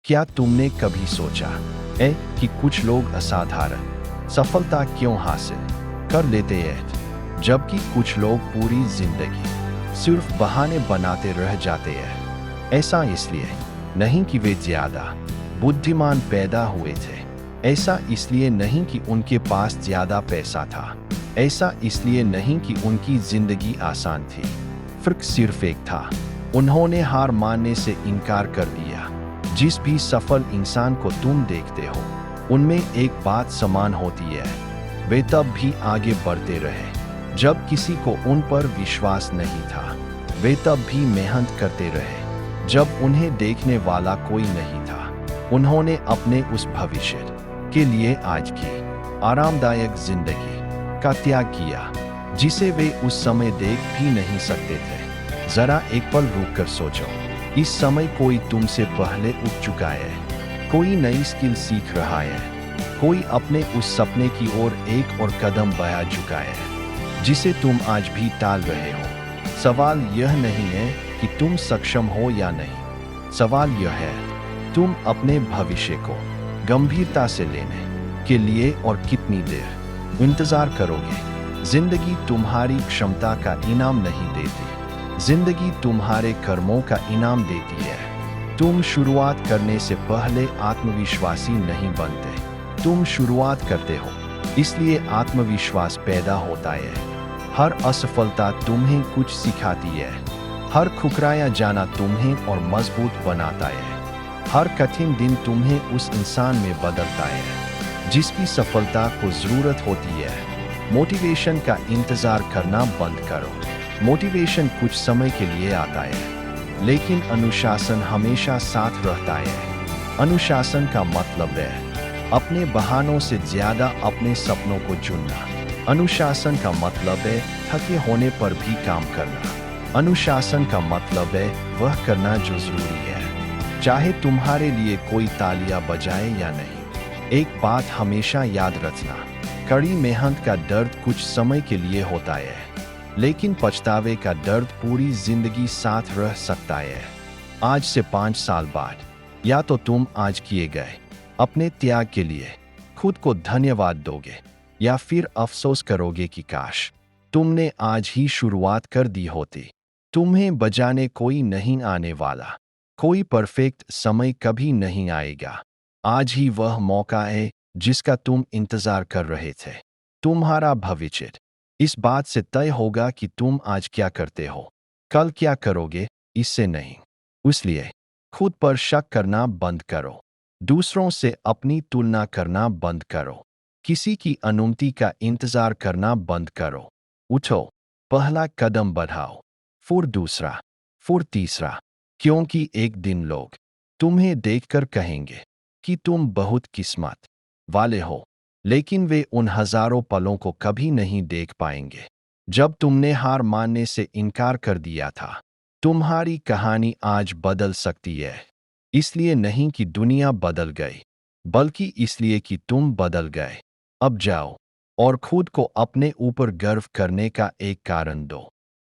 क्या तुमने कभी सोचा है कि कुछ लोग असाधारण सफलता क्यों हासिल कर लेते हैं, जबकि कुछ लोग पूरी जिंदगी सिर्फ बहाने बनाते रह जाते हैं? ऐसा इसलिए नहीं कि वे ज्यादा बुद्धिमान पैदा हुए थे, ऐसा इसलिए नहीं कि उनके पास ज्यादा पैसा था, ऐसा इसलिए नहीं कि उनकी जिंदगी आसान थी। फर्क सिर्फ एक था, उन्होंने हार मानने से इनकार कर दिया। जिस भी सफल इंसान को तुम देखते हो, उनमें एक बात समान होती है, वे तब भी आगे बढ़ते रहे जब किसी को उन पर विश्वास नहीं था। वे तब भी मेहनत करते रहे जब उन्हें देखने वाला कोई नहीं था। उन्होंने अपने उस भविष्य के लिए आज की आरामदायक जिंदगी का त्याग किया जिसे वे उस समय देख भी नहीं सकते थे। जरा एक पल रुककर सोचो, इस समय कोई तुमसे पहले उठ चुका है, कोई नई स्किल सीख रहा है, कोई अपने उस सपने की ओर एक और कदम बढ़ा चुका है जिसे तुम आज भी टाल रहे हो। सवाल यह नहीं है कि तुम सक्षम हो या नहीं, सवाल यह है तुम अपने भविष्य को गंभीरता से लेने के लिए और कितनी देर इंतजार करोगे। जिंदगी तुम्हारी क्षमता का इनाम नहीं देती, जिंदगी तुम्हारे कर्मों का इनाम देती है। तुम शुरुआत करने से पहले आत्मविश्वासी नहीं बनते, तुम शुरुआत करते हो इसलिए आत्मविश्वास पैदा होता है। हर असफलता तुम्हें कुछ सिखाती है, हर ठुकराया जाना तुम्हें और मजबूत बनाता है। हर कठिन दिन तुम्हें उस इंसान में बदलता है जिसकी सफलता को जरूरत होती है। मोटिवेशन का इंतजार करना बंद करो। मोटिवेशन कुछ समय के लिए आता है, लेकिन अनुशासन हमेशा साथ रहता है। अनुशासन का मतलब है अपने बहानों से ज्यादा अपने सपनों को चुनना। अनुशासन का मतलब है थके होने पर भी काम करना। अनुशासन का मतलब है वह करना जो जरूरी है, चाहे तुम्हारे लिए कोई तालियां बजाए या नहीं। एक बात हमेशा याद रखना, कड़ी मेहनत का दर्द कुछ समय के लिए होता है, लेकिन पछतावे का दर्द पूरी जिंदगी साथ रह सकता है। आज से 5 साल बाद या तो तुम आज किए गए अपने त्याग के लिए खुद को धन्यवाद दोगे, या फिर अफसोस करोगे कि काश तुमने आज ही शुरुआत कर दी होती। तुम्हें बचाने कोई नहीं आने वाला, कोई परफेक्ट समय कभी नहीं आएगा। आज ही वह मौका है जिसका तुम इंतजार कर रहे थे। तुम्हारा भविष्य इस बात से तय होगा कि तुम आज क्या करते हो, कल क्या करोगे, इससे नहीं। इसलिए खुद पर शक करना बंद करो, दूसरों से अपनी तुलना करना बंद करो, किसी की अनुमति का इंतजार करना बंद करो। उठो, पहला कदम बढ़ाओ, फिर दूसरा, फिर तीसरा, क्योंकि एक दिन लोग तुम्हें देखकर कहेंगे कि तुम बहुत किस्मत वाले हो, लेकिन वे उन हजारों पलों को कभी नहीं देख पाएंगे जब तुमने हार मानने से इनकार कर दिया था। तुम्हारी कहानी आज बदल सकती है, इसलिए नहीं कि दुनिया बदल गई, बल्कि इसलिए कि तुम बदल गए। अब जाओ और खुद को अपने ऊपर गर्व करने का एक कारण दो।